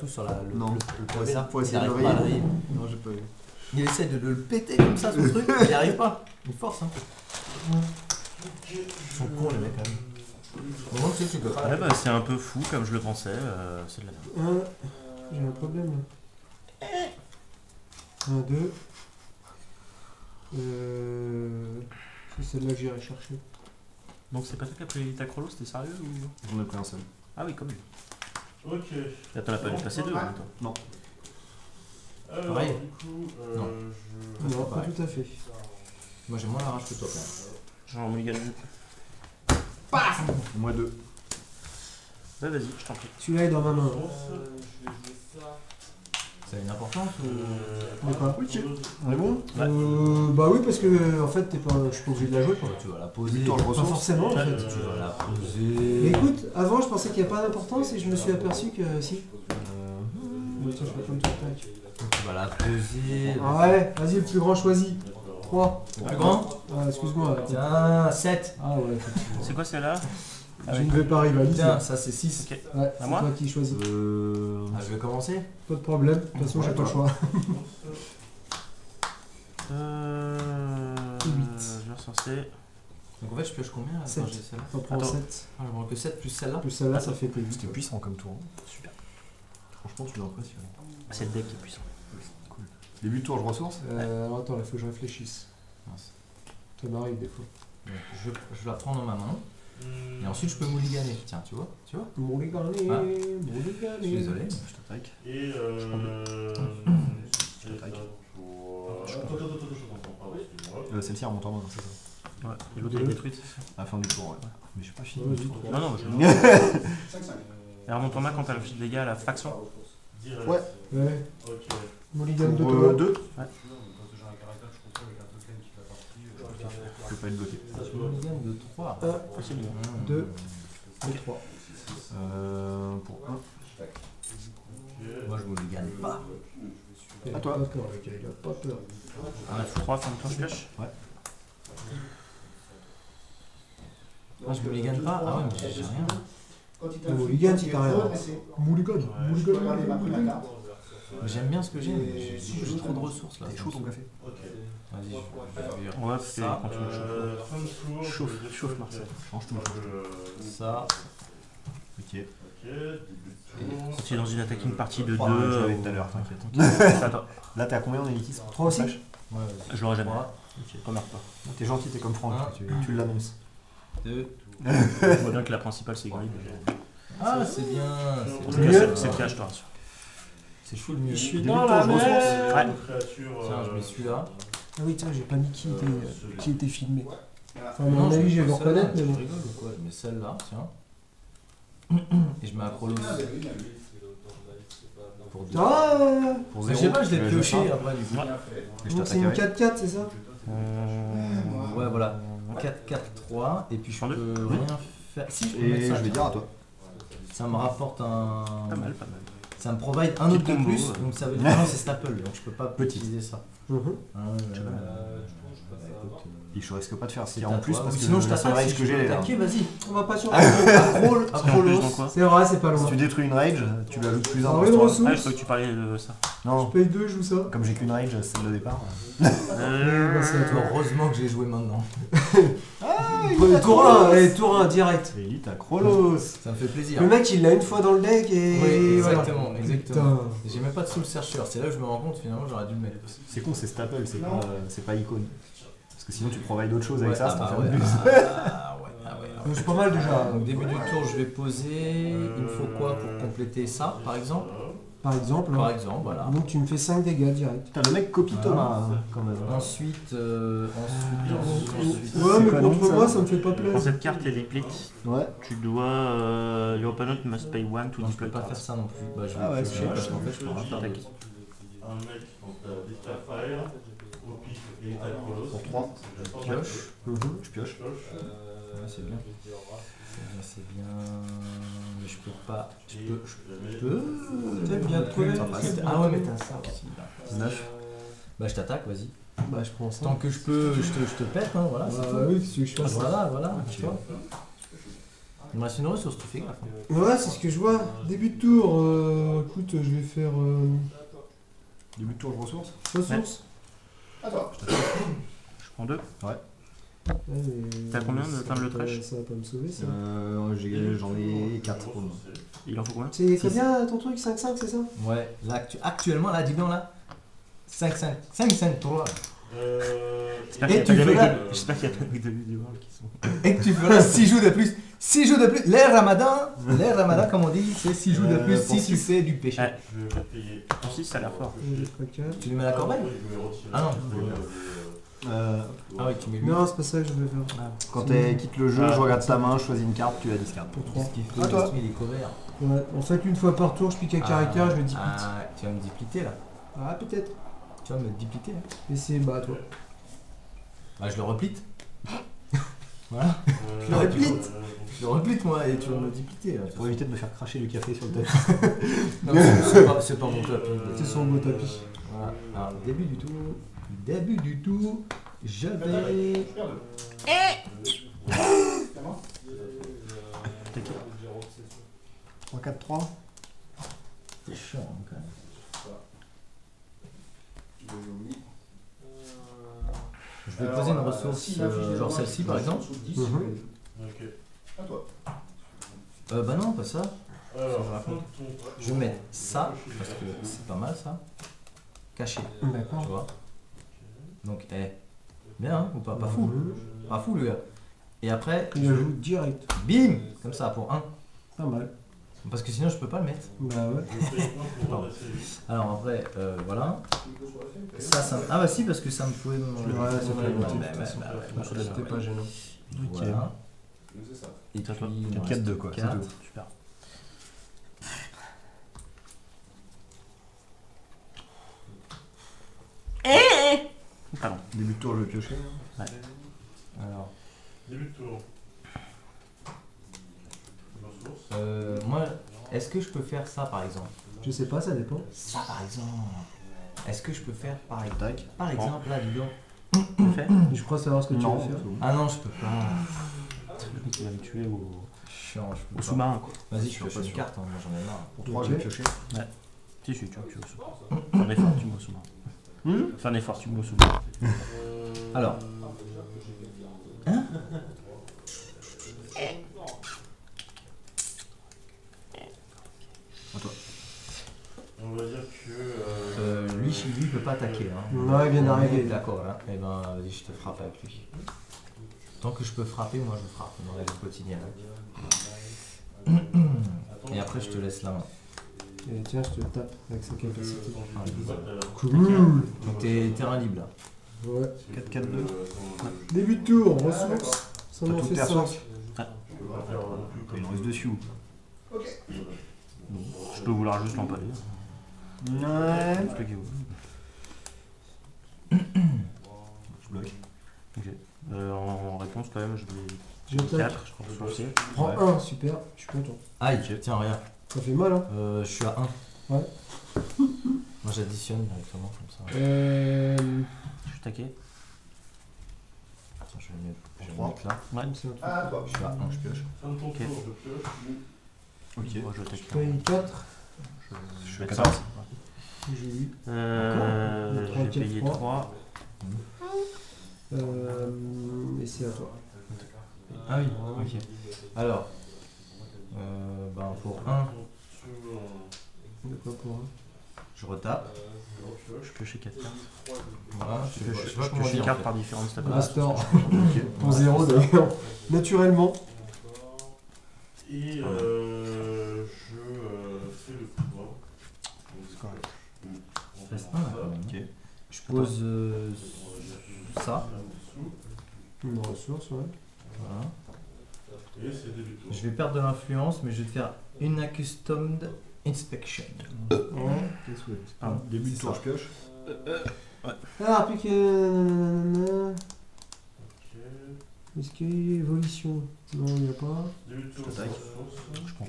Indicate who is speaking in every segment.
Speaker 1: tout sur la, le,
Speaker 2: Non,
Speaker 1: le
Speaker 2: pour
Speaker 1: poids,
Speaker 2: essayer de le
Speaker 1: il arrive pas à le
Speaker 2: rayer.
Speaker 1: rayer.
Speaker 2: Non, j'ai pas eu.
Speaker 1: Il essaie de le péter comme ça, son truc, il n'y arrive pas. Il force. Hein. Ils sont cons, les mecs, quand même. Au moment que tu peux pas.
Speaker 3: Ouais, bah, c'est un peu fou comme je le pensais, c'est de la merde.
Speaker 4: J'ai un problème là. 1, 2. C'est celle-là que j'irai chercher.
Speaker 3: Donc c'est pas toi qui as pris ta Crollo, c'était sérieux ou...
Speaker 2: J'en ai pris un seul.
Speaker 3: Ah oui, comme lui.
Speaker 5: Ok.
Speaker 3: Là, t'en as pas dû passer deux en même temps.
Speaker 2: Non.
Speaker 5: Alors,
Speaker 1: Pareil.
Speaker 5: du coup,
Speaker 1: Non.
Speaker 5: je...
Speaker 4: Non, pas
Speaker 1: pareil.
Speaker 4: tout à fait.
Speaker 1: Moi j'ai moins la rage que toi, quand même.
Speaker 3: Genre mulligan.
Speaker 2: Moi 2.
Speaker 3: Ouais, vas-y, je t'en prie.
Speaker 4: Celui-là est dans ma main.
Speaker 5: Je vais jouer ça.
Speaker 1: Ça a une importance ou...
Speaker 4: De quoi?
Speaker 2: On est bon?
Speaker 4: Bah oui, parce que en fait, je suis pas obligé de la jouer quoi.
Speaker 1: Tu vas la poser.
Speaker 2: Victoire, je
Speaker 4: Pas
Speaker 2: ressource.
Speaker 4: forcément en fait.
Speaker 1: Tu vas la
Speaker 4: Mais
Speaker 1: poser.
Speaker 4: écoute, avant je pensais qu'il n'y a pas d'importance et je me suis aperçu que si. Tiens, je fais comme tout tac.
Speaker 1: Tu vas la poser.
Speaker 4: Ah ouais, vas-y, le plus grand choisi. 3.
Speaker 1: Le plus grand?
Speaker 4: Ah, excuse-moi.
Speaker 1: Tiens, 7.
Speaker 4: Ah ouais,
Speaker 3: C'est quoi celle-là?
Speaker 4: je ne vais pas rivaliser.
Speaker 1: Tiens, ça c'est 6.
Speaker 3: Ok.
Speaker 4: Ouais,
Speaker 3: À
Speaker 4: c'est
Speaker 3: moi
Speaker 4: toi qui choisis.
Speaker 1: Ah, je vais commencer.
Speaker 4: Pas de problème, de toute façon j'ai pas le choix.
Speaker 3: Je vais recenser.
Speaker 1: Donc en fait, je pioche combien là,
Speaker 4: 7.
Speaker 1: quand j'ai celle-là?
Speaker 4: T'en prends
Speaker 3: Attends.
Speaker 4: 7.
Speaker 1: Ah, je prends que 7 plus celle-là.
Speaker 4: Plus celle-là, ça fait plus
Speaker 2: C'était
Speaker 4: vite.
Speaker 2: puissant comme tour. Hein.
Speaker 3: Super.
Speaker 2: Franchement, tu l'impressionnes.
Speaker 3: C'est le deck qui est puissant.
Speaker 2: Cool. Début de tour, je ressource.
Speaker 4: Alors attends, il faut que je réfléchisse.
Speaker 1: Mince.
Speaker 4: Ça m'arrive des fois.
Speaker 1: Donc, je la prends dans ma main. Et ensuite, je peux mulliganer. Tiens, tu vois? Tu vois?
Speaker 4: Mouligané,
Speaker 1: Ah.
Speaker 4: mouligané.
Speaker 1: Je suis désolé.
Speaker 2: Je t'attaque.
Speaker 5: Et c'est
Speaker 2: Attaque.
Speaker 5: à toi. Attends, pardon, excuse-moi.
Speaker 2: Celle-ci remonte en main, c'est ça.
Speaker 3: Ouais. Et l'autre elle est détruite.
Speaker 2: À la fin du tour, ouais. Mais j'ai pas fini.
Speaker 4: Ouais, vas-y,
Speaker 3: Non, non, je Elle remonte en main quand elle fait des dégâts à la faction.
Speaker 5: Direct.
Speaker 2: Ouais.
Speaker 4: Ouais.
Speaker 5: Ok.
Speaker 4: Mulligan de
Speaker 2: Pour
Speaker 4: toi.
Speaker 2: 2.
Speaker 3: Ouais.
Speaker 2: Je peux pas être bloqué.
Speaker 1: Mulligan de 3.
Speaker 3: Facile.
Speaker 4: 2 et 3.
Speaker 2: Pour 1.
Speaker 1: Moi, je mulligane pas.
Speaker 4: Il a
Speaker 2: À toi.
Speaker 4: pas peur, le gars, il a pas peur.
Speaker 3: 3, fin de tour, je pioche.
Speaker 1: Ah, je mulligane pas. Ah ouais, mais j'ai rien.
Speaker 4: Mulligan si t'as rien. Mulligan, Mulligan.
Speaker 1: Mais j'aime bien ce que j'ai, mais j'ai trop de ressources là.
Speaker 2: T'es chaud ton café?
Speaker 5: Ok.
Speaker 1: Vas-y, je vais
Speaker 3: Ouais, c'est
Speaker 1: ça.
Speaker 3: quand tu me chauffes.
Speaker 5: Fin de tour.
Speaker 3: Chauffe,
Speaker 5: je vais
Speaker 3: chauffe,
Speaker 5: faire
Speaker 3: Marcel.
Speaker 2: Change tout.
Speaker 1: ça.
Speaker 2: Ok.
Speaker 5: Ok, début de tour.
Speaker 3: Tu es dans une attacking partie de 2.
Speaker 2: Je l'avais tout à l'heure, t'inquiète.
Speaker 3: Attends,
Speaker 2: Là, t'es à combien en élitisme?
Speaker 4: 3 aussi.
Speaker 1: Ouais, vas-y.
Speaker 3: je l'aurai jamais.
Speaker 1: 3,
Speaker 3: Remarque pas.
Speaker 2: T'es gentil, t'es comme Franck, tu l'annonces.
Speaker 1: 2.
Speaker 3: Je vois bien que la principale c'est Grib.
Speaker 1: Ah, c'est bien.
Speaker 3: En tout
Speaker 1: C'est
Speaker 3: cas,
Speaker 1: bien.
Speaker 3: c'est piège, je te rassure.
Speaker 1: C'est chou le mieux.
Speaker 4: Je suis
Speaker 2: Début
Speaker 4: dans
Speaker 2: de
Speaker 4: la
Speaker 2: tour, je ressource.
Speaker 4: merde.
Speaker 3: Ouais.
Speaker 5: Créature.
Speaker 1: Tiens, je mets celui-là.
Speaker 4: Ah oui, tiens, j'ai pas mis qui était filmé. Enfin, à
Speaker 1: Non,
Speaker 4: mon avis, je vais
Speaker 1: mets
Speaker 4: le
Speaker 1: celle-là,
Speaker 4: reconnaître, mais
Speaker 1: tu
Speaker 4: bon.
Speaker 1: rigoles ou quoi? Je mets celle-là, tiens. Et je mets Acrolos. Pour 2.
Speaker 4: Ah
Speaker 2: Pour
Speaker 1: Je
Speaker 2: 0.
Speaker 1: sais pas, je l'ai pioché après du coup.
Speaker 4: donc c'est une 4-4, c'est ça?
Speaker 1: Ouais, voilà. 4, 4, 3. Et puis je
Speaker 3: Prends deux.
Speaker 1: peux rien faire. Si, je peux
Speaker 2: Et
Speaker 1: mettre ça.
Speaker 2: je vais dire à toi.
Speaker 1: Ça me rapporte un.
Speaker 3: Pas mal, pas mal.
Speaker 1: Ça me provide un autre de
Speaker 3: combo,
Speaker 1: plus.
Speaker 3: ouais.
Speaker 1: Donc ça veut dire. Non, c'est Staple, donc je peux pas
Speaker 2: Petit.
Speaker 1: utiliser ça.
Speaker 4: Mhm.
Speaker 2: Et je risque pas de faire ce
Speaker 1: C'est
Speaker 2: qu'il y a en plus parce que
Speaker 1: sinon je
Speaker 2: la seule
Speaker 1: t'attaque.
Speaker 2: rage
Speaker 1: Si
Speaker 2: que
Speaker 1: je peux
Speaker 2: j'ai là.
Speaker 1: attaquer, vas-y.
Speaker 4: On va pas sur
Speaker 1: Acrolos.
Speaker 3: En plus, dans quoi?
Speaker 4: C'est vrai, c'est pas loin.
Speaker 2: Si tu détruis une rage, tu lui ajoutes plus un.
Speaker 4: Ah
Speaker 2: dans
Speaker 4: oui,
Speaker 2: ce
Speaker 4: une
Speaker 2: tour-là.
Speaker 3: Ah, je
Speaker 4: ressource.
Speaker 3: crois que tu parlais de ça.
Speaker 2: Non,
Speaker 4: Paye 2, je joue ça.
Speaker 2: comme j'ai qu'une rage, celle de départ.
Speaker 4: Bah, c'est à toi.
Speaker 1: Heureusement que j'ai joué maintenant.
Speaker 4: Tour 1, tour 1, direct.
Speaker 2: Elite à Krolos.
Speaker 1: Ça me fait plaisir.
Speaker 4: Le mec, il l'a une fois dans le deck et.
Speaker 1: Oui,
Speaker 4: voilà.
Speaker 1: exactement, exactement.
Speaker 4: Putain.
Speaker 1: J'ai même pas de soul searcher. C'est là où je me rends compte finalement j'aurais dû le mettre.
Speaker 2: C'est con, c'est staple, c'est pas icône. Parce que sinon tu provides d'autres choses avec ça, ça t'en fait
Speaker 1: ouais,
Speaker 2: en plus.
Speaker 1: ah ouais.
Speaker 4: Donc, c'est pas mal déjà.
Speaker 1: Donc début du tour, je vais poser. Il me faut quoi pour compléter ça, par exemple?
Speaker 4: Par exemple.
Speaker 1: Par exemple, voilà.
Speaker 4: Donc tu me fais 5 dégâts direct.
Speaker 2: Putain, le mec copie Thomas quand même.
Speaker 1: Ensuite,
Speaker 4: Ouais,
Speaker 2: C'est
Speaker 4: mais
Speaker 2: pas long,
Speaker 4: contre
Speaker 2: ça.
Speaker 4: moi, ça me fait pas
Speaker 3: Quand
Speaker 4: plaisir.
Speaker 3: cette carte est dépleted,
Speaker 2: Ouais.
Speaker 3: tu dois. Your opponent must pay 1 to
Speaker 1: non, je
Speaker 3: deploy
Speaker 1: peux pas faire
Speaker 3: cards.
Speaker 1: ça non plus. Bah, je vais
Speaker 2: Ah ouais,
Speaker 1: piocher
Speaker 2: c'est
Speaker 1: parce
Speaker 2: vrai.
Speaker 1: qu'en fait, je peux rien faire.
Speaker 3: Attaque.
Speaker 5: Un mec, donc t'as des Starfire, au pif et t'as Krolos.
Speaker 2: Pour 3.
Speaker 1: Pioche.
Speaker 2: Je pioche.
Speaker 1: Ouais, c'est bien. C'est bien. Mais je peux pas. Je peux.
Speaker 4: T'aimes bien te coller.
Speaker 1: Ah ouais, mais t'as ça aussi. Là.
Speaker 2: 19.
Speaker 1: Bah, je t'attaque, vas-y.
Speaker 4: Bah, je prends ça.
Speaker 1: Tant que je peux, je te pète, hein, voilà. c'est
Speaker 4: Bah
Speaker 1: tout.
Speaker 4: oui, qu'est-ce que je fasse?
Speaker 1: Voilà, tu vois. Il me reste une ressource, tu fais gaffe.
Speaker 4: Ouais, c'est ce que je vois. Début de tour, écoute, je vais faire
Speaker 2: Début de tour, je ressource.
Speaker 4: ressources.
Speaker 3: Je prends 2.
Speaker 4: Ouais, mais
Speaker 3: T'as combien de
Speaker 4: ça
Speaker 3: timbres
Speaker 4: va
Speaker 3: de
Speaker 4: pas-
Speaker 3: trèche?
Speaker 4: Ça va pas me sauver ça.
Speaker 2: J'en ai 4 pour le moment.
Speaker 3: Il en faut combien?
Speaker 4: C'est combien ton truc? 5-5, c'est ça?
Speaker 1: Ouais, là, actuellement, là, dis donc là. 5-5. 5-5-3.
Speaker 3: J'espère
Speaker 1: Et
Speaker 3: qu'il n'y a
Speaker 1: tu
Speaker 3: pas
Speaker 1: feras-
Speaker 3: des mecs de- j'espère qu'il y a pas des mecs de du World qui sont.
Speaker 1: Et que tu feras 6 jours de plus. 6 jours de plus. Les Ramadan, comme on dit, c'est 6 jours de plus
Speaker 2: pour
Speaker 1: si tu fais du péché.
Speaker 3: Ouais.
Speaker 5: Je vais payer.
Speaker 3: En 6, ça a l'air fort.
Speaker 4: J'ai pas 4.
Speaker 1: Tu lui mets la corbeille? Ah non. Ah oui, tu mets lui.
Speaker 4: Non, c'est pas ça que je voulais faire.
Speaker 2: Quand tu quittes le jeu, je regarde ta main, je choisis une carte, tu la discardes.
Speaker 4: Pour 3.
Speaker 1: Qu'est-ce qu'il
Speaker 2: À
Speaker 1: fait?
Speaker 2: toi.
Speaker 1: Il est couvert.
Speaker 4: Ouais, en fait, une fois par tour, je pique un caractère, je le dipite.
Speaker 1: Ah, tu vas me dipliter là.
Speaker 4: Ah, peut-être.
Speaker 1: Tu vas me dipliter là.
Speaker 4: Et c'est bah, toi.
Speaker 1: Bah, je le replite. Voilà.
Speaker 5: Je
Speaker 1: le réplite. Je le replite moi et tu vas me dipliter là.
Speaker 2: Pour éviter de me faire cracher du café sur le tapis.
Speaker 1: Non, c'est pas mon tapis.
Speaker 4: C'est son beau tapis.
Speaker 1: Voilà. Alors, début du tout, je vais.
Speaker 2: 3-4-3.
Speaker 1: C'est chiant hein, quand même. Je vais poser une ressource, genre celle-ci par exemple.
Speaker 5: Ok.
Speaker 1: Bah non, pas ça.
Speaker 5: Alors,
Speaker 1: je raconte. Je vais mettre ça, parce que c'est pas mal ça. Caché, tu
Speaker 4: D'accord.
Speaker 1: vois. Donc, bien hein, ou pas? Pas fou. Pas fou le gars. Et après,
Speaker 4: Il ajoute direct.
Speaker 1: bim, comme ça pour 1.
Speaker 4: Pas mal.
Speaker 1: Parce que sinon je peux pas le mettre.
Speaker 4: Bah ouais.
Speaker 1: Alors après, voilà. Ça ah bah si, parce que ça me pouvait...
Speaker 4: Ouais, ça peut le noter, de toute façon.
Speaker 1: C'était
Speaker 4: C'était pas gênant.
Speaker 1: Voilà. Et
Speaker 3: C'est à toi.
Speaker 1: puis, il me
Speaker 2: 4-2
Speaker 1: reste
Speaker 2: quoi, c'est
Speaker 1: 4.
Speaker 2: tout.
Speaker 3: Super. Pardon.
Speaker 2: Début de tour, je vais piocher.
Speaker 1: Alors,
Speaker 5: Début de tour. Ressources.
Speaker 1: moi, est-ce que je peux faire ça par exemple?
Speaker 4: Je sais pas, ça dépend.
Speaker 1: Ça par exemple. Est-ce que je peux faire par exemple?
Speaker 2: Tac.
Speaker 1: Par exemple, là, dis donc.
Speaker 3: Tu le fais?
Speaker 4: Je crois savoir ce que tu
Speaker 2: Non.
Speaker 4: veux faire.
Speaker 1: Ah non, je peux pas.
Speaker 3: Le mec qui va me tuer au
Speaker 1: Chiant, je peux pas.
Speaker 3: sous-marin quoi.
Speaker 1: Vas-y, je pioche une carte, hein, moi j'en ai marre.
Speaker 2: Pour 3,
Speaker 4: Ok.
Speaker 2: je vais piocher.
Speaker 3: Si, tu veux au sous-marin. Fais un effort, tu me mets au sous-marin. Fais un effort, tu me mets au sous-marin.
Speaker 1: Alors.
Speaker 5: On va dire que.
Speaker 1: Lui peut pas attaquer. Hein.
Speaker 4: Ouais, il vient d'arriver.
Speaker 1: D'accord, hein. Eh ben, vas-y, je te frappe avec lui. Tant que je peux frapper, moi je frappe dans la vie quotidienne. Et après, je te laisse la main.
Speaker 4: Et tiens, je te tape avec sa capacité.
Speaker 1: Cool.
Speaker 4: Cool.
Speaker 1: Donc t'es terrain libre là.
Speaker 4: Ouais.
Speaker 2: 4-4-2.
Speaker 4: Début de tour, ressources. Ça
Speaker 2: T'as
Speaker 4: m'en
Speaker 2: toutes
Speaker 4: fait
Speaker 2: tes
Speaker 4: 5.
Speaker 2: ressources. Il me reste dessus.
Speaker 3: Je peux vouloir juste l'empaler.
Speaker 2: Ouais.
Speaker 3: C'est toi qui veux.
Speaker 2: Je bloque.
Speaker 3: Ok. En réponse, quand même, je vais.
Speaker 4: J'attaque.
Speaker 3: 4, je prends ressourcier.
Speaker 4: Je prends 1, super. Je suis content.
Speaker 1: Aïe, tiens, regarde.
Speaker 4: Ça fait mal, hein.
Speaker 1: Je suis à 1.
Speaker 4: Ouais.
Speaker 1: Moi j'additionne directement comme ça.
Speaker 3: Je suis taqué.
Speaker 1: Attends, je vais le mettre là.
Speaker 3: Ouais.
Speaker 4: C'est un truc.
Speaker 1: Je suis à 1, je pioche.
Speaker 5: Fin de ton
Speaker 3: Ok.
Speaker 5: tour, je pioche.
Speaker 3: Ok. Moi, je taque.
Speaker 4: Je paye 4.
Speaker 3: Je vais
Speaker 2: 14.
Speaker 4: J'ai eu.
Speaker 3: J'ai payé 3.
Speaker 4: Et c'est à toi.
Speaker 1: Ah oui, ok. Alors, ben pour 1,
Speaker 4: De quoi pour 1?
Speaker 1: je retape.
Speaker 3: Je piochais 4 cartes.
Speaker 1: Voilà, je
Speaker 3: Je
Speaker 1: sais pas comment
Speaker 3: pioche
Speaker 1: dire.
Speaker 3: cartes par différentes stades.
Speaker 4: Master. Pour 0 d'ailleurs. Naturellement.
Speaker 5: Et je fais le pouvoir.
Speaker 3: C'est correct.
Speaker 1: Ça reste un, là, quand même.
Speaker 2: Ok.
Speaker 1: Je pose ça.
Speaker 4: Une ressource, ouais.
Speaker 1: Voilà.
Speaker 5: Et c'est début de tour.
Speaker 1: Je vais perdre de l'influence, mais je vais te faire une accustomed inspection.
Speaker 4: Ouais.
Speaker 3: Pardon.
Speaker 2: Début de
Speaker 1: C'est
Speaker 2: tour,
Speaker 1: ça.
Speaker 2: je pioche.
Speaker 4: Alors, plus que.
Speaker 5: Ok.
Speaker 4: Est-ce qu'il y a évolution? Non, il n'y a pas.
Speaker 5: Début de tour,
Speaker 2: Je t'attaque.
Speaker 5: ressources.
Speaker 3: Je prends.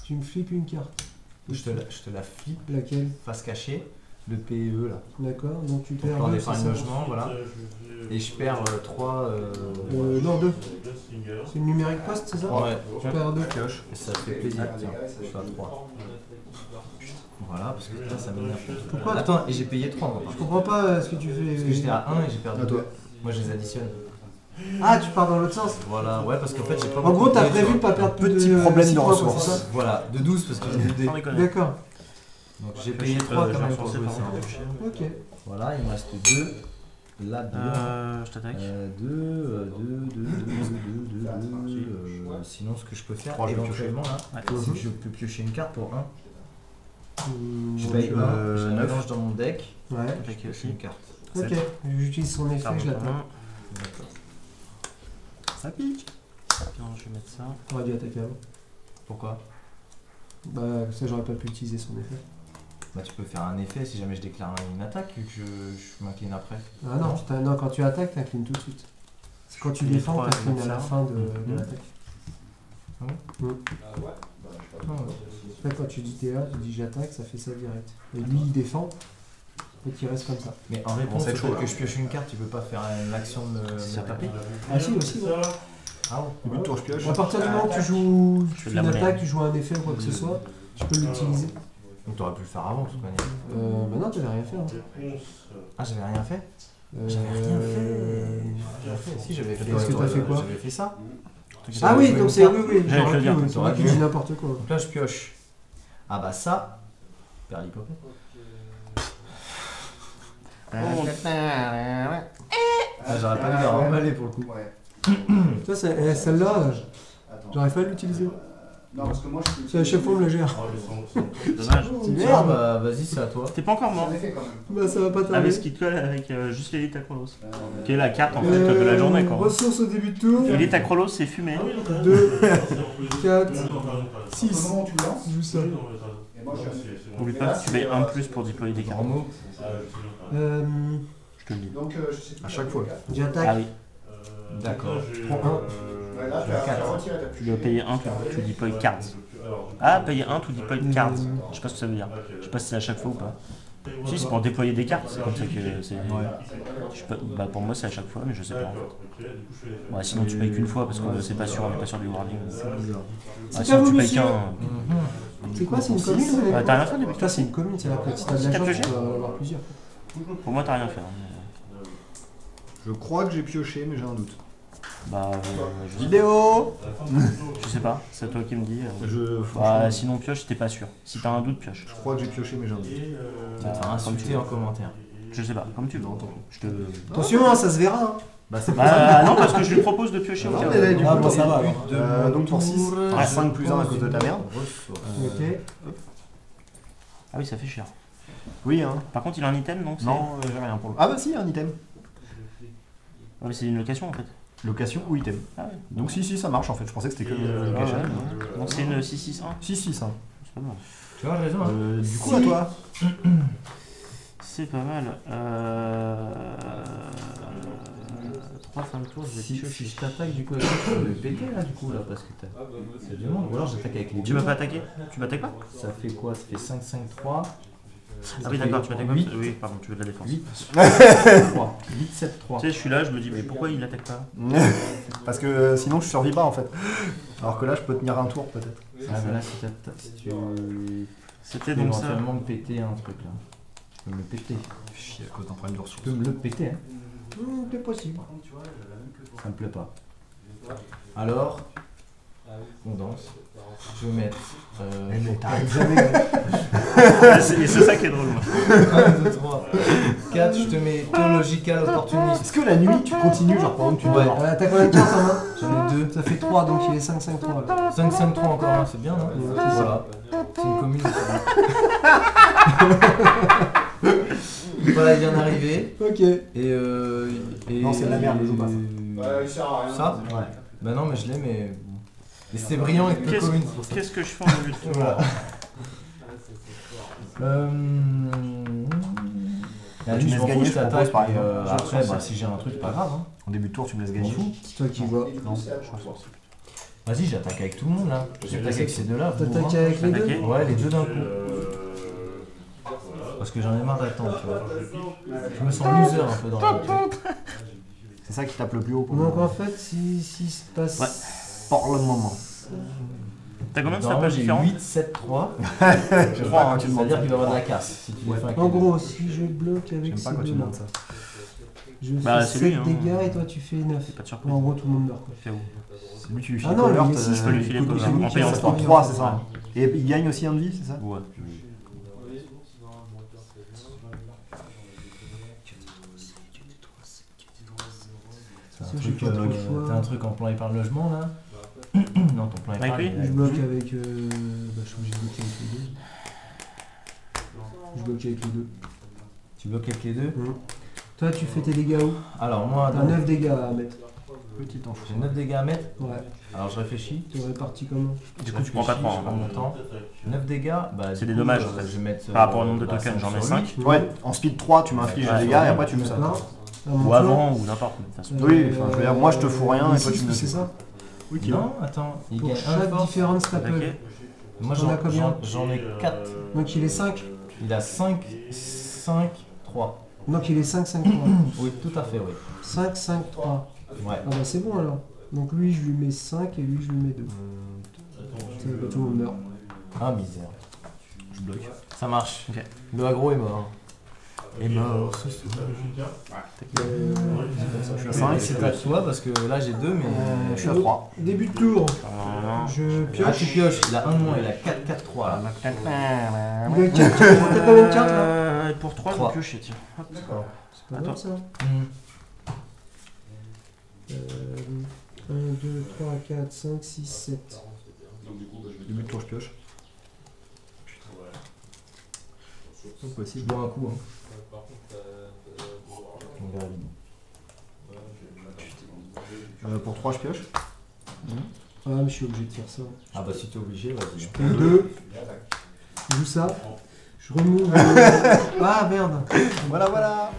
Speaker 4: Tu me flippes une carte.
Speaker 1: Je te la flippe
Speaker 4: Laquelle?
Speaker 1: face cachée.
Speaker 2: Le PE là.
Speaker 4: D'accord, donc tu perds
Speaker 2: Plan
Speaker 4: 2,
Speaker 2: d'épargne logement, voilà. Et je perds 3.
Speaker 4: non, 2. C'est le numérique poste, c'est ça?
Speaker 2: Ouais,
Speaker 4: Tu perds 2.
Speaker 2: pioche. Et ça fait plaisir. Tiens, je suis à 3. Voilà, parce que là ça m'énerve.
Speaker 4: Pourquoi?
Speaker 2: Attends, et j'ai payé 3 moi.
Speaker 4: Je comprends pas ce que tu fais.
Speaker 2: Parce que j'étais à 1 et j'ai perdu
Speaker 6: À toi.
Speaker 2: 2. Moi je les additionne.
Speaker 4: Ah, tu pars dans l'autre sens.
Speaker 2: Voilà, ouais, parce qu'en fait j'ai pas
Speaker 4: En gros, t'as
Speaker 2: beaucoup
Speaker 4: prévu de
Speaker 2: de
Speaker 4: pas perdre plus
Speaker 6: Petit
Speaker 4: de
Speaker 6: problème
Speaker 4: 6
Speaker 6: de
Speaker 4: points, quoi,
Speaker 6: ressources.
Speaker 4: c'est ça?
Speaker 2: Voilà, de 12 parce que j'ai des dés.
Speaker 3: Sans déconner.
Speaker 4: D'accord.
Speaker 2: Donc j'ai payé 3 quand même pour jouer ça.
Speaker 4: Ok.
Speaker 2: Voilà, il me reste 2. Là-dedans.
Speaker 3: Je t'attaque.
Speaker 2: 2. Sinon, ce que je peux faire
Speaker 6: Trois, je vais
Speaker 2: éventuellement là,
Speaker 3: Ouais.
Speaker 2: c'est que je peux piocher une carte pour 1. Je
Speaker 4: Ouais.
Speaker 2: paye 1, je la
Speaker 6: 9.
Speaker 2: mélange dans mon deck.
Speaker 3: Attaquer
Speaker 2: Je
Speaker 3: aussi.
Speaker 2: une carte.
Speaker 4: Ok. J'utilise son effet, je l'attaque.
Speaker 2: D'accord.
Speaker 3: Ça pique. Bien, je vais mettre ça.
Speaker 4: T'aurais dû attaquer avant.
Speaker 2: Pourquoi?
Speaker 4: Bah, ça, j'aurais pas pu utiliser son effet.
Speaker 2: Bah tu peux faire un effet si jamais je déclare une attaque vu que je m'incline après.
Speaker 4: Ah non, non, quand tu attaques, t'inclines tout de suite. Quand tu défends,
Speaker 3: trois,
Speaker 4: t'inclines à la
Speaker 3: ça.
Speaker 4: fin de l'attaque.
Speaker 2: Ah bon Non,
Speaker 4: Là, quand tu dis t'es là, tu dis j'attaque, ça fait ça direct. Et lui, il défend, et qu'il reste comme ça.
Speaker 2: mais en réponse
Speaker 6: c'est
Speaker 2: au
Speaker 6: chaud,
Speaker 2: fait
Speaker 6: là.
Speaker 2: que je pioche une carte, tu peux pas faire l'action de
Speaker 3: Ça
Speaker 2: me
Speaker 3: taper.
Speaker 2: taper.
Speaker 4: Ah si, aussi, ouais.
Speaker 2: Ah bon.
Speaker 6: Début de tour, je pioche.
Speaker 4: À partir du moment où tu joues
Speaker 3: Je fais de
Speaker 4: une
Speaker 3: la monnaie.
Speaker 4: attaque, tu joues un effet ou quoi que ce soit, tu peux l'utiliser.
Speaker 2: Donc t'aurais pu le faire avant de toute manière.
Speaker 4: Bah non, t'avais rien fait. Hein.
Speaker 2: Ah j'avais rien fait.
Speaker 4: J'avais
Speaker 2: rien fait. Si j'avais fait.
Speaker 4: Qu'est-ce que t'as fait quoi?
Speaker 2: J'avais fait ça.
Speaker 4: Ah oui, donc c'est oui, oui,
Speaker 3: J'allais te le dire.
Speaker 4: c'est vrai que tu dis n'importe quoi.
Speaker 2: Donc là je pioche. Ah bah ça. Perlipopette. Ah j'aurais pas dû la remballer pour le coup.
Speaker 4: Ça, celle-là, j'aurais fallu l'utiliser.
Speaker 6: Non, parce que moi, je
Speaker 4: C'est à chaque fois on me la gère.
Speaker 3: Dommage.
Speaker 2: Tiens bah vas-y c'est à toi.
Speaker 3: T'es pas encore mort.
Speaker 6: J'en ai fait quand même.
Speaker 4: Bah ça va pas
Speaker 3: Avec
Speaker 4: tarder.
Speaker 3: ce qui te colle avec juste l'élite Acrolos. Qui est la carte en fait de la journée quoi.
Speaker 4: Ressources au début de tour.
Speaker 3: L'élite Acrolos c'est fumé.
Speaker 4: 2, 4,
Speaker 6: Au
Speaker 4: 6.
Speaker 6: moment où tu lances,
Speaker 4: Je joue ça.
Speaker 6: et moi, je
Speaker 3: N'oublie pas que tu payes un plus pour déployer des cartes.
Speaker 2: Normaux.
Speaker 3: Je te le dis.
Speaker 6: Donc, je sais plus. À chaque fois.
Speaker 3: Ah
Speaker 4: J'attaque.
Speaker 3: oui.
Speaker 2: D'accord.
Speaker 6: Ouais, là, tu as retiré ta
Speaker 3: Tu dois payer 1, tu deploy cards. Ah, payer 1, tu deploy cards. Je sais pas ce que ça veut dire. Je sais pas si c'est à chaque fois ou pas. Si, c'est pour déployer des cartes, c'est comme ça que c'est. Je sais pas, bah pour moi c'est à chaque fois, mais je sais pas en fait. Ouais, sinon tu payes qu'une fois parce que c'est pas sûr, on est pas sûr du wording.
Speaker 4: C'est
Speaker 3: Ah, sinon
Speaker 4: pas
Speaker 3: tu
Speaker 4: vous,
Speaker 3: payes
Speaker 4: monsieur.
Speaker 3: qu'un.
Speaker 4: C'est quoi, c'est une commune ou
Speaker 3: Bah, t'as rien fait depuis
Speaker 4: Putain, c'est une commune, c'est la petite
Speaker 3: T'as
Speaker 4: agence,
Speaker 3: pioché
Speaker 4: tu peux en avoir plusieurs.
Speaker 3: Pour moi t'as rien fait. Hein.
Speaker 6: Je crois que j'ai pioché, mais j'ai un doute.
Speaker 3: Bah, je sais,
Speaker 6: Vidéo
Speaker 3: je sais pas, c'est toi qui me dis.
Speaker 6: Je,
Speaker 3: Bah, sinon pioche, t'es pas sûr. Si t'as un doute, pioche.
Speaker 6: je crois que j'ai pioché, mais j'ai un doute.
Speaker 2: Tu vas te faire insulter en commentaire.
Speaker 3: Je sais pas, comme tu veux. Je te.
Speaker 4: Attention, hein, ça se verra. Hein.
Speaker 6: Bah, c'est pour ça.
Speaker 3: Bah, non, parce que je lui propose de piocher au
Speaker 6: Non,
Speaker 3: cas où.
Speaker 6: mais là, du
Speaker 4: Ah,
Speaker 6: coup,
Speaker 4: bon,
Speaker 6: t'as
Speaker 4: ça va,
Speaker 6: le
Speaker 4: alors.
Speaker 6: but de donc pour 6,
Speaker 3: Ouais.
Speaker 6: 5 plus 1 à cause de ta merde.
Speaker 2: Ressources.
Speaker 4: Ok.
Speaker 3: Ah oui, ça fait cher.
Speaker 6: Oui, hein.
Speaker 3: Par contre, il a un item, donc c'est.
Speaker 6: Non, j'ai rien pour le. Ah, bah si, un item.
Speaker 3: Ouais, mais c'est une location en fait.
Speaker 6: Location ou item.
Speaker 3: Ah ouais.
Speaker 6: Donc, si, ça marche en fait. Je pensais que c'était que
Speaker 3: Ah
Speaker 6: location.
Speaker 3: ouais, non. Donc c'est une 661.
Speaker 6: 6, hein.
Speaker 3: C'est pas mal.
Speaker 2: Tu vois, j'ai raison. Hein.
Speaker 6: Du coup, à toi.
Speaker 3: C'est pas mal. 3 fins de tour, je vais
Speaker 2: Si
Speaker 3: piocher.
Speaker 2: je t'attaque du coup, je peux le péter là du coup là parce que t'as du monde. Ou alors j'attaque avec les
Speaker 3: Tu
Speaker 2: deux.
Speaker 3: vas pas attaquer? Tu m'attaques pas?
Speaker 2: Ça fait quoi? Ça fait 5, 5, 3.
Speaker 3: Ah oui, d'accord, tu m'attaques pas?
Speaker 2: 8.
Speaker 3: Oui, pardon, tu veux de la défense.
Speaker 2: 8, 3. 8, 7, 3.
Speaker 3: Tu sais, je suis là, je me dis, mais pourquoi il attaque pas?
Speaker 6: Parce que sinon, je survis pas en fait. Alors que là, je peux tenir un tour peut-être.
Speaker 2: Ah mais là si tu
Speaker 3: C'était
Speaker 2: peux
Speaker 3: donc ça.
Speaker 2: éventuellement me péter un truc là. Tu peux me le péter.
Speaker 6: Chier à cause d'un problème de
Speaker 2: Tu
Speaker 6: ressources.
Speaker 2: peux me le péter hein.
Speaker 4: C'est possible.
Speaker 2: Ça me plaît pas. Alors, on danse. Je vais mettre.
Speaker 6: T'arrives jamais.
Speaker 3: Et c'est ça qui est drôle, moi.
Speaker 2: 1, 2, 3, 4. Je te mets Theological Opportunist.
Speaker 6: Est-ce que la nuit, tu continues, genre pendant que tu
Speaker 2: Ouais.
Speaker 6: dors?
Speaker 4: T'as combien de cartes en main?
Speaker 2: J'en ai 2.
Speaker 4: Ça fait 3, donc il est 5-5-3 là.
Speaker 2: 5, 5, 3 encore un, c'est bien non? Voilà. C'est une commune. Voilà, il vient d'arriver.
Speaker 4: Ok.
Speaker 2: Et
Speaker 6: Non, c'est de la merde, je joue pas ça.
Speaker 5: Il sert à rien.
Speaker 2: Ça? Ouais. Bah non, mais je l'ai, mais. Et c'était brillant avec le
Speaker 3: Qu'est-ce
Speaker 2: commune, c'est pour ça.
Speaker 3: qu'est-ce que je fais en début de tour?
Speaker 2: Voilà. La
Speaker 6: Tu
Speaker 2: nuit,
Speaker 6: me
Speaker 2: je
Speaker 6: laisses
Speaker 2: m'en
Speaker 6: gagner,
Speaker 2: fous,
Speaker 6: je
Speaker 2: je
Speaker 6: propose,
Speaker 2: t'attaque,
Speaker 6: par
Speaker 2: et
Speaker 6: exemple.
Speaker 2: après, bah, si j'ai un truc, c'est pas grave. Hein.
Speaker 6: En début de tour, tu me laisses
Speaker 2: M'en
Speaker 6: gagner.
Speaker 2: fous.
Speaker 4: C'est toi qui vois.
Speaker 6: Non.
Speaker 2: Vas-y, j'attaque avec tout le monde là. J'attaque avec ces deux-là.
Speaker 4: T'attaques avec les deux?
Speaker 2: Ouais, les deux d'un coup. Parce que j'en ai marre d'attendre, tu vois. Je me sens loser un peu dans la vie.
Speaker 6: C'est ça qui tape le plus haut pour
Speaker 4: Donc
Speaker 6: moi.
Speaker 4: en fait, si se passe.
Speaker 3: Ouais.
Speaker 6: Pour le moment.
Speaker 3: T'as combien de
Speaker 2: Normalement,
Speaker 3: staples
Speaker 2: j'ai
Speaker 3: différents
Speaker 2: 8, 7, 3.
Speaker 6: J'aime pas quand tu
Speaker 2: Ça
Speaker 6: demandes
Speaker 2: veut dire
Speaker 6: ça.
Speaker 2: qu'il va y avoir de la casse. Si tu les fais avec
Speaker 4: En
Speaker 2: les
Speaker 4: gros, si je bloque avec
Speaker 6: J'aime
Speaker 4: ces
Speaker 6: pas quand tu
Speaker 4: deux-là,
Speaker 6: demandes ça.
Speaker 4: je
Speaker 3: Bah,
Speaker 4: fais
Speaker 3: c'est
Speaker 4: 7
Speaker 3: lui, hein.
Speaker 4: dégâts et toi tu fais 9.
Speaker 3: Pas de surprise.
Speaker 4: En gros, tout le monde meurt. Quoi.
Speaker 3: Fais où
Speaker 6: C'est lui qui lui file
Speaker 4: Ah non,
Speaker 6: Colert,
Speaker 4: lui aussi,
Speaker 3: je peux lui filer
Speaker 6: écoute,
Speaker 3: Colert.
Speaker 6: celui
Speaker 3: En
Speaker 6: qui
Speaker 3: payant
Speaker 6: ça
Speaker 3: trois.
Speaker 6: prend 3, c'est ça. Et il gagne aussi un de vie, c'est ça?
Speaker 3: Ouais.
Speaker 2: C'est un
Speaker 4: Ça,
Speaker 2: truc,
Speaker 4: j'ai pas trop le choix.
Speaker 2: t'as un truc en plan épargne logement là? Non, ton plan
Speaker 3: Avec
Speaker 2: épargne.
Speaker 3: lui
Speaker 2: il est
Speaker 4: Je bloque avec. Bah, je suis obligé de bloquer avec les deux. Je bloque avec les deux.
Speaker 2: Tu bloques avec les deux?
Speaker 4: Toi, tu fais tes dégâts où?
Speaker 2: Alors moi,
Speaker 4: T'as
Speaker 2: donc,
Speaker 4: 9 dégâts à mettre.
Speaker 6: Petit enfant.
Speaker 2: j'ai 9 dégâts à mettre.
Speaker 4: Ouais.
Speaker 2: Alors je réfléchis.
Speaker 4: Tu répartis comment?
Speaker 3: Du coup, tu prends pas de
Speaker 2: Je
Speaker 3: points.
Speaker 2: prends mon temps. 9 dégâts, bah,
Speaker 3: C'est
Speaker 2: du
Speaker 3: des
Speaker 2: coup,
Speaker 3: dommages, en fait.
Speaker 2: Je vais mettre,
Speaker 3: Par rapport au nombre de
Speaker 2: bah,
Speaker 3: tokens, j'en ai
Speaker 2: sur lui.
Speaker 3: 5.
Speaker 6: Ouais, en speed 3, tu m'infliges
Speaker 3: Ouais,
Speaker 6: des dégâts
Speaker 3: ouais.
Speaker 6: et après tu me ça.
Speaker 4: Non. À mon
Speaker 3: Ou
Speaker 4: tour.
Speaker 3: avant, ou n'importe. De toute façon.
Speaker 6: Oui, enfin, je veux dire, moi, je te fous rien et toi, tu me
Speaker 4: C'est ça?
Speaker 2: Non, attends, il
Speaker 4: Pour
Speaker 2: gagne un
Speaker 4: chaque
Speaker 2: force.
Speaker 4: différent staple.
Speaker 3: Ok.
Speaker 2: Moi
Speaker 4: T'en as combien?
Speaker 2: j'en ai 4.
Speaker 4: Donc il est 5.
Speaker 2: Il a 5, 3.
Speaker 4: Donc il est 5, 5, 3.
Speaker 2: Oui, tout à fait, oui.
Speaker 4: 5, 5, 3.
Speaker 2: Ouais.
Speaker 4: Ah bah c'est bon alors. Donc lui je lui mets 5 et lui je lui mets 2. Ça veut pas tout le monde meurt.
Speaker 2: Ah, misère.
Speaker 6: Je bloque.
Speaker 2: Ça marche.
Speaker 3: Ok.
Speaker 2: Le aggro est mort.
Speaker 3: Et mort.
Speaker 6: Je suis à
Speaker 2: C'est
Speaker 6: 5,
Speaker 2: c'est à toi parce que là j'ai 2, mais.
Speaker 6: je suis à 3.
Speaker 4: Début de tour. Je
Speaker 2: Ah,
Speaker 4: pioche.
Speaker 2: tu pioches, il a un de moins, il a 4, 4, 3 là.
Speaker 4: Il a 4. T'as combien de cartes là?
Speaker 3: Pour 3, je
Speaker 2: Trois.
Speaker 3: vais piocher, tiens.
Speaker 4: C'est pas
Speaker 3: Attends.
Speaker 4: mal ça.
Speaker 2: Hmm.
Speaker 4: 1, 2, 3, 4, 5, 6, 7.
Speaker 6: Début de tour, je pioche. C'est
Speaker 2: Je
Speaker 6: possible.
Speaker 2: bois un coup. Hein. On verra bien.
Speaker 6: Pour 3, je pioche.
Speaker 4: Ah mais je suis obligé de faire ça.
Speaker 2: Ah bah si t'es obligé, vas-y.
Speaker 4: Pour 2. Je joue ça. Je remove. Ah merde.
Speaker 6: Voilà, voilà.